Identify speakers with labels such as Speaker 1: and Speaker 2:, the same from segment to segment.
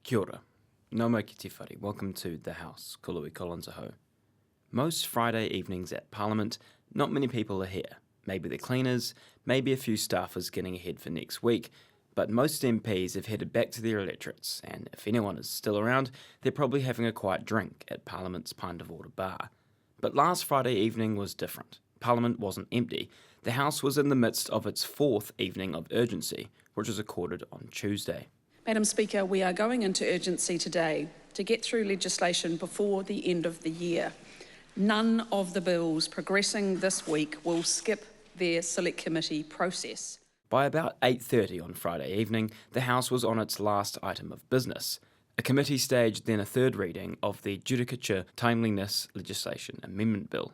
Speaker 1: Kia ora. No mai ki te whare. Welcome to The House, Kolui Collins aho. Most Friday evenings at Parliament, not many people are here. Maybe the cleaners, maybe a few staffers getting ahead for next week, but most MPs have headed back to their electorates, and if anyone is still around, they're probably having a quiet drink at Parliament's Pint of Water bar. But last Friday evening was different. Parliament wasn't empty. The House was in the midst of its fourth evening of urgency, which was accorded on Tuesday.
Speaker 2: Madam Speaker, we are going into urgency today to get through legislation before the end of the year. None of the bills progressing this week will skip their Select Committee process.
Speaker 1: By about 8:30 on Friday evening, the House was on its last item of business. A committee staged then a third reading of the Judicature Timeliness Legislation Amendment Bill.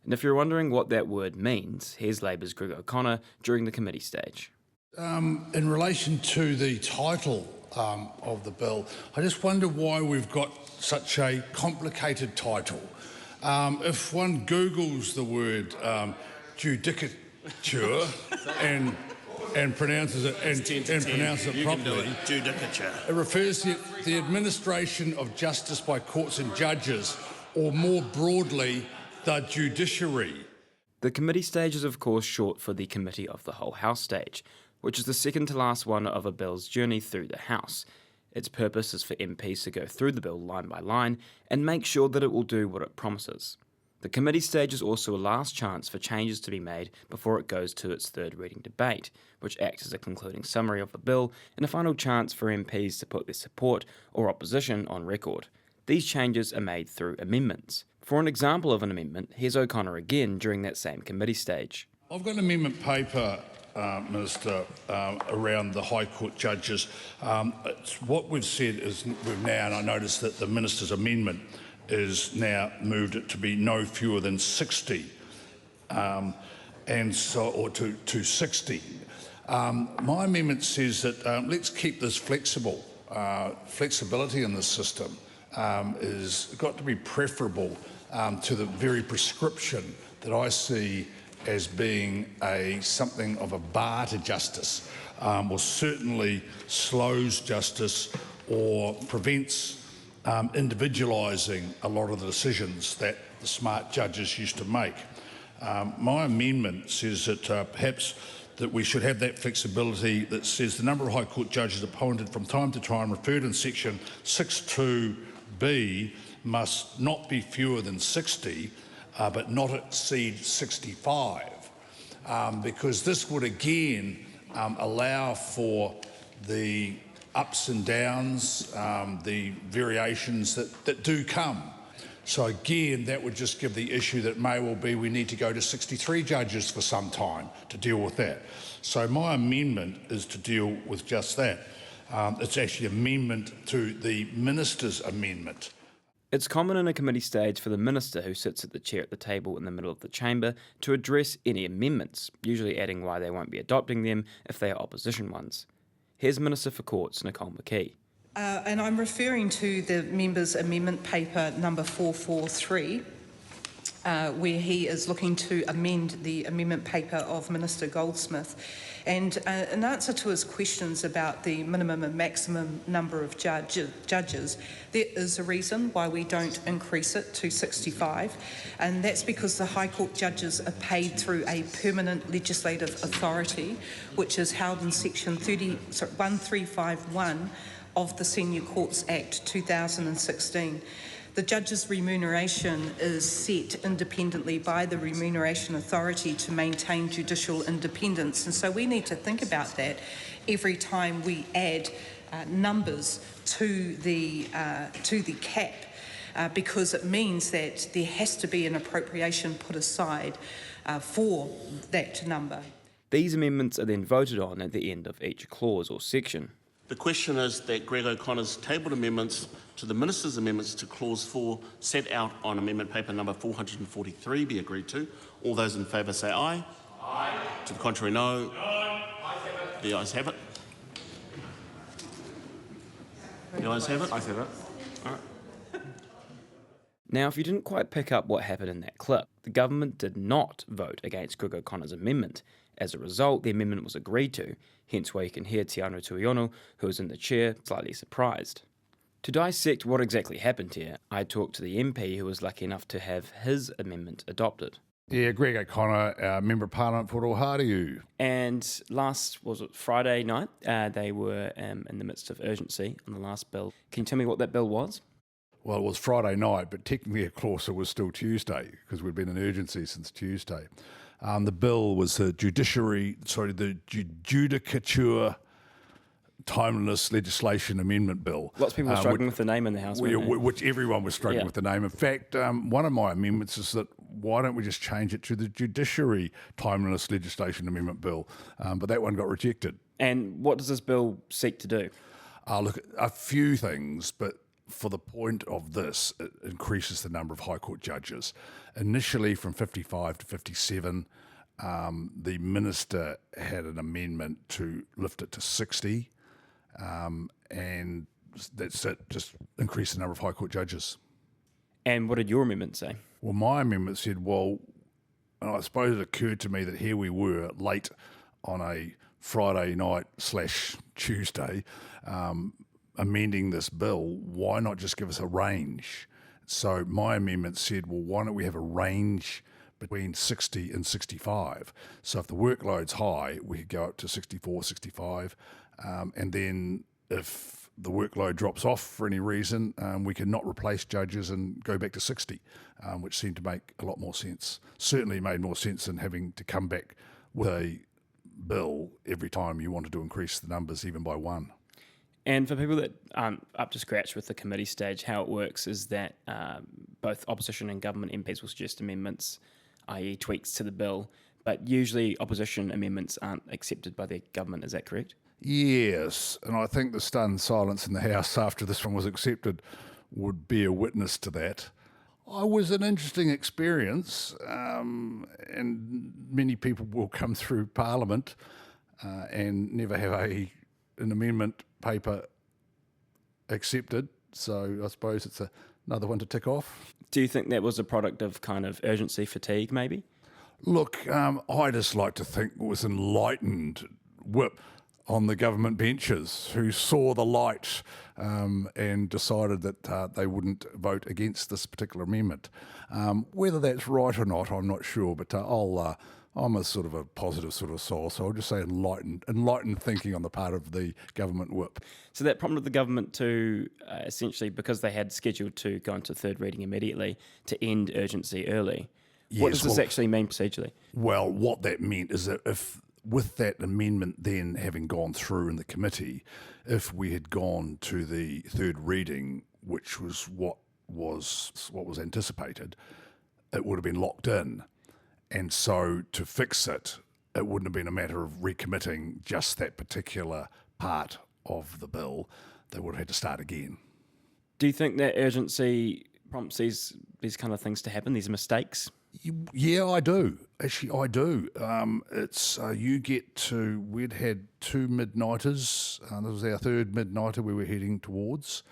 Speaker 1: And if you're wondering what that word means, here's Labour's Greg O'Connor during the committee stage.
Speaker 3: In relation to the title of the bill, I just wonder why we've got such a complicated title. If one Googles the word judicature and pronounces it properly,
Speaker 4: Judicature.
Speaker 3: it refers to the administration of justice by courts and judges, or more broadly, the judiciary.
Speaker 1: The committee stage is of course short for the Committee of the Whole House stage, which is the second to last one of a bill's journey through the House. Its purpose is for MPs to go through the bill line by line and make sure that it will do what it promises. The committee stage is also a last chance for changes to be made before it goes to its third reading debate, which acts as a concluding summary of the bill and a final chance for MPs to put their support or opposition on record. These changes are made through amendments. For an example of an amendment, here's O'Connor again during that same committee stage.
Speaker 3: I've got an amendment paper, Minister, around the High Court judges. What we've said is we've now, and I noticed that the Minister's amendment is now moved it to be no fewer than 60, or to 60. My amendment says that let's keep this flexible. Flexibility in the system is got to be preferable to the very prescription that I see as being something of a bar to justice, or certainly slows justice or prevents individualising a lot of the decisions that the smart judges used to make. My amendment says that perhaps that we should have that flexibility that says the number of High Court judges appointed from time to time referred in section 6.2b must not be fewer than 60, but not exceed 65, because this would again allow for the ups and downs, the variations that do come. So again, that would just give the issue that may well be we need to go to 63 judges for some time to deal with that. So my amendment is to deal with just that. It's actually amendment to the Minister's amendment.
Speaker 1: It's common in a committee stage for the Minister, who sits at the chair at the table in the middle of the chamber, to address any amendments, usually adding why they won't be adopting them if they are opposition ones. Here's Minister for Courts, Nicole McKee.
Speaker 5: And I'm referring to the member's amendment paper number 443, where he is looking to amend the amendment paper of Minister Goldsmith. And in answer to his questions about the minimum and maximum number of judges, there is a reason why we don't increase it to 65, and that's because the High Court judges are paid through a permanent legislative authority, which is held in section 1351 of the Senior Courts Act 2016. The judge's remuneration is set independently by the Remuneration Authority to maintain judicial independence, and so we need to think about that every time we add numbers to the cap, because it means that there has to be an appropriation put aside for that number.
Speaker 1: These amendments are then voted on at the end of each clause or section.
Speaker 4: The question is that Greg O'Connor's tabled amendments to the Minister's amendments to Clause 4 set out on amendment paper number 443 be agreed to. All those in favour say aye. Aye. To the contrary, no. No. The ayes have it. The ayes have it. Ayes have it. All right.
Speaker 1: Now, if you didn't quite pick up what happened in that clip, the government did not vote against Greg O'Connor's amendment. As a result, the amendment was agreed to, hence why you can hear Te Anō Tuiono, who was in the chair, slightly surprised. To dissect what exactly happened here, I talked to the MP who was lucky enough to have his amendment adopted.
Speaker 3: Yeah, Greg O'Connor, Member of Parliament for Otahuhu.
Speaker 1: And was it Friday night? They were in the midst of urgency on the last bill. Can you tell me what that bill was?
Speaker 3: Well, it was Friday night, but technically, of course, it was still Tuesday because we'd been in urgency since Tuesday. The bill was the Judicature Timeliness Legislation Amendment Bill.
Speaker 1: Lots of people were struggling with the name in the House, weren't they?
Speaker 3: Which everyone was struggling with the name. In fact, one of my amendments is that why don't we just change it to the Judiciary Timeliness Legislation Amendment Bill? But that one got rejected.
Speaker 1: And what does this bill seek to do?
Speaker 3: Look, a few things, but for the point of this, it increases the number of High Court judges. Initially from 55 to 57, the Minister had an amendment to lift it to 60, and that's it, just increase the number of High Court judges.
Speaker 1: And what did your amendment say?
Speaker 3: Well, my amendment said, and I suppose it occurred to me that here we were late on a Friday night / Tuesday, amending this bill. Why not just give us a range? So my amendment said, well, why don't we have a range between 60 and 65? So if the workload's high, we could go up to 64, 65, and then if the workload drops off for any reason, we can not replace judges and go back to 60, which seemed to make a lot more sense. Certainly made more sense than having to come back with a bill every time you wanted to increase the numbers even by one.
Speaker 1: And for people that aren't up to scratch with the committee stage, how it works is that both opposition and government MPs will suggest amendments, i.e. tweaks to the bill, but usually opposition amendments aren't accepted by the government. Is that correct?
Speaker 3: Yes, and I think the stunned silence in the House after this one was accepted would be a witness to that. It was an interesting experience, and many people will come through Parliament and never have an amendment paper accepted, so I suppose it's another one to tick off.
Speaker 1: Do you think that was a product of kind of urgency fatigue, maybe?
Speaker 3: Look, I just like to think it was enlightened whip on the government benches who saw the light and decided that they wouldn't vote against this particular amendment. Whether that's right or not, I'm not sure, but I'm a sort of a positive sort of soul, so I'll just say enlightened thinking on the part of the government whip.
Speaker 1: So that prompted the government to essentially, because they had scheduled to go into third reading immediately, to end urgency early. What does this actually mean procedurally?
Speaker 3: Well, what that meant is that if, with that amendment then having gone through in the committee, if we had gone to the third reading, which was what was anticipated, it would have been locked in. And so to fix it, it wouldn't have been a matter of recommitting just that particular part of the bill. They would have had to start again.
Speaker 1: Do you think that urgency prompts these kind of things to happen, these mistakes?
Speaker 3: Yeah, I do. Actually, I do. We'd had two midnighters. This was our third midnighter we were heading towards.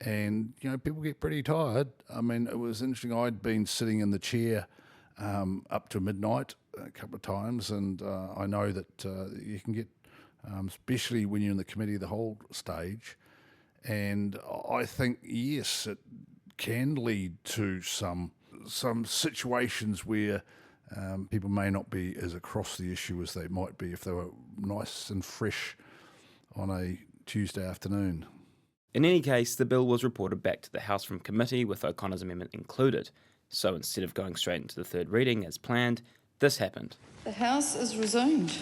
Speaker 3: And, people get pretty tired. I mean, it was interesting. I'd been sitting in the chair up to midnight a couple of times, and I know that you can get, especially when you're in the committee, the whole stage. And I think, yes, it can lead to some situations where people may not be as across the issue as they might be if they were nice and fresh on a Tuesday afternoon.
Speaker 1: In any case, the bill was reported back to the House from committee with O'Connor's amendment included. So instead of going straight into the third reading as planned, this happened.
Speaker 2: The House is resumed.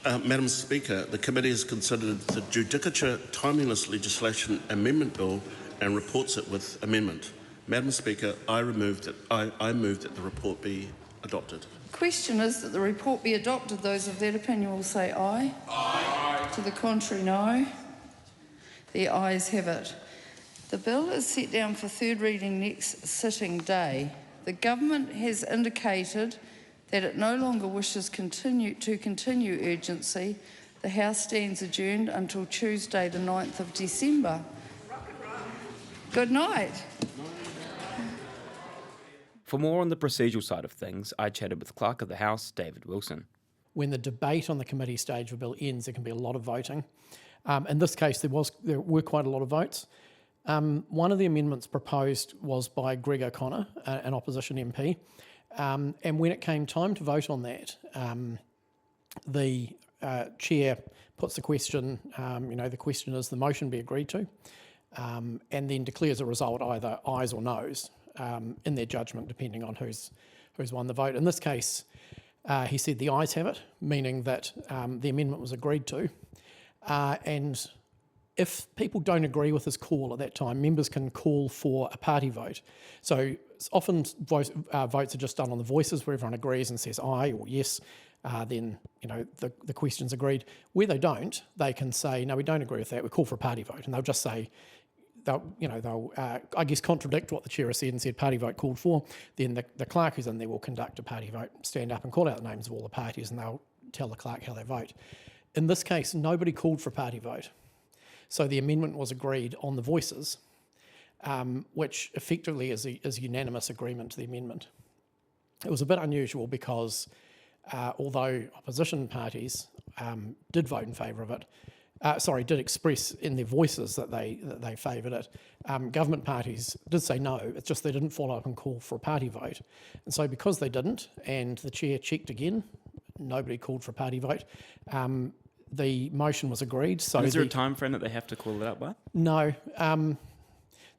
Speaker 4: Madam Speaker, the committee has considered the Judicature Timeliness Legislation Amendment Bill and reports it with amendment. Madam Speaker, I move that the report be adopted.
Speaker 2: The question is that the report be adopted. Those of that opinion will say aye. Aye. To the contrary, no. The ayes have it. The bill is set down for third reading next sitting day. The government has indicated that it no longer wishes to continue urgency. The House stands adjourned until Tuesday the 9th of December. Good night.
Speaker 1: For more on the procedural side of things, I chatted with Clerk of the House, David Wilson.
Speaker 6: When the debate on the committee stage of a bill ends, there can be a lot of voting. In this case, there were quite a lot of votes. One of the amendments proposed was by Greg O'Connor, an opposition MP, and when it came time to vote on that, the chair puts the question, the question is the motion be agreed to, and then declares a result either ayes or noes in their judgment, depending on who's won the vote. In this case, he said the ayes have it, meaning that the amendment was agreed to, and if people don't agree with his call at that time, members can call for a party vote. So often votes are just done on the voices where everyone agrees and says aye or yes. Then the question's agreed. Where they don't, they can say no, we don't agree with that. We call for a party vote, and they'll just say they'll I guess contradict what the chair has said and said party vote called for. Then the clerk who's in there will conduct a party vote, stand up and call out the names of all the parties, and they'll tell the clerk how they vote. In this case, nobody called for a party vote. So the amendment was agreed on the voices, which effectively is unanimous agreement to the amendment. It was a bit unusual because although opposition parties did vote in favour of it, did express in their voices that they favoured it, government parties did say no, it's just they didn't follow up and call for a party vote. And so because they didn't, and the chair checked again, nobody called for a party vote, the motion was agreed. So
Speaker 1: is there a time frame that they have to call it out by?
Speaker 6: No.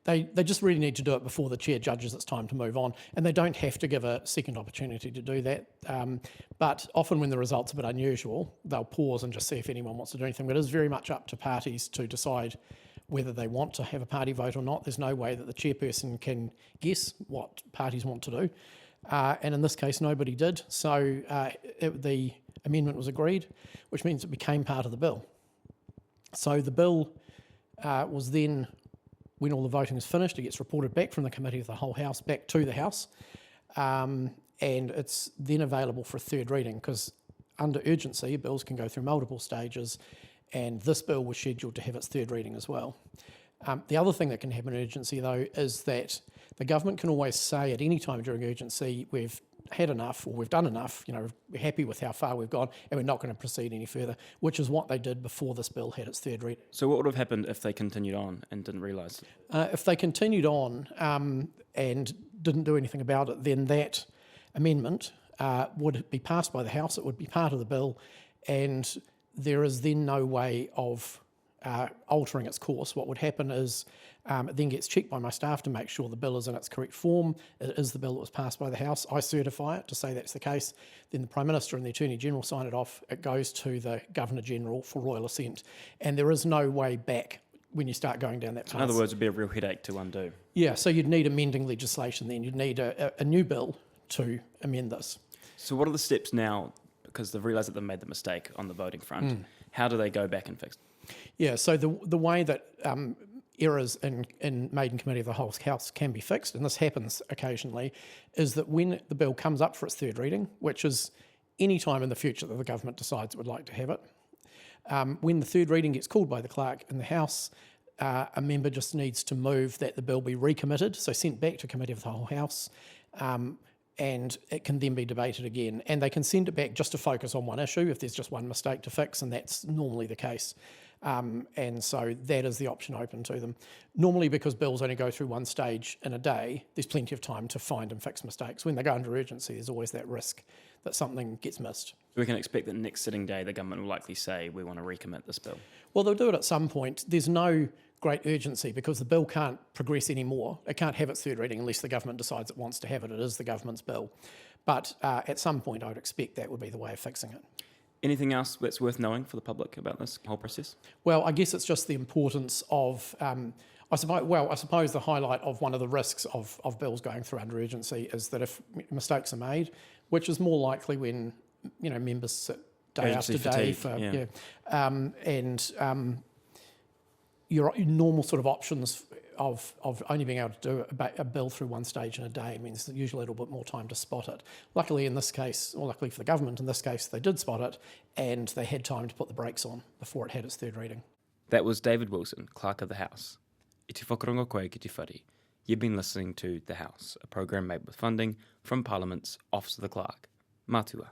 Speaker 6: They just really need to do it before the chair judges it's time to move on, and they don't have to give a second opportunity to do that. But often when the result's a bit unusual, they'll pause and just see if anyone wants to do anything. But it is very much up to parties to decide whether they want to have a party vote or not. There's no way that the chairperson can guess what parties want to do. And in this case, nobody did. So the amendment was agreed, which means it became part of the bill. So the bill was then, when all the voting is finished, it gets reported back from the Committee of the Whole House back to the House, and it's then available for a third reading, because under urgency, bills can go through multiple stages, and this bill was scheduled to have its third reading as well. The other thing that can happen in urgency, though, is that the government can always say at any time during urgency, we've had enough, or we've done enough, we're happy with how far we've gone, and we're not going to proceed any further, which is what they did before this bill had its third reading.
Speaker 1: So what would have happened if they continued on and didn't realise?
Speaker 6: If they continued on and didn't do anything about it, then that amendment would be passed by the House, it would be part of the bill, and there is then no way of altering its course. What would happen is it then gets checked by my staff to make sure the bill is in its correct form. It is the bill that was passed by the House. I certify it to say that's the case. Then the Prime Minister and the Attorney General sign it off. It goes to the Governor General for royal assent. And there is no way back when you start going down that path.
Speaker 1: In other words, it'd be a real headache to undo.
Speaker 6: Yeah, so you'd need amending legislation then. You'd need a new bill to amend this.
Speaker 1: So what are the steps now? Because they've realised that they've made the mistake on the voting front. How do they go back and fix it?
Speaker 6: Yeah, so the way that errors made in Committee of the Whole House can be fixed, and this happens occasionally, is that when the bill comes up for its third reading, which is any time in the future that the government decides it would like to have it, when the third reading gets called by the clerk in the House, a member just needs to move that the bill be recommitted, so sent back to Committee of the Whole House, and it can then be debated again. And they can send it back just to focus on one issue if there's just one mistake to fix, and that's normally the case. And so that is the option open to them. Normally, because bills only go through one stage in a day, there's plenty of time to find and fix mistakes. When they go under urgency, there's always that risk that something gets missed.
Speaker 1: So we can expect that next sitting day, the government will likely say, we want to recommit this bill.
Speaker 6: Well, they'll do it at some point. There's no great urgency because the bill can't progress anymore. It can't have its third reading unless the government decides it wants to have it. It is the government's bill. But at some point, I would expect that would be the way of fixing it.
Speaker 1: Anything else that's worth knowing for the public about this whole process?
Speaker 6: Well, I guess it's just the importance of, I suppose the highlight of one of the risks of bills going through under urgency is that if mistakes are made, which is more likely when, members sit day
Speaker 1: Agency
Speaker 6: after day
Speaker 1: fatigue,
Speaker 6: your normal sort of options of only being able to do a bill through one stage in a day means that usually a little bit more time to spot it. Luckily in this case, or luckily for the government in this case, they did spot it and they had time to put the brakes on before it had its third reading.
Speaker 1: That was David Wilson, Clerk of the House. I te whakarongo koe ki te whare. You've been listening to The House, a program made with funding from Parliament's Office of the Clerk. Matua.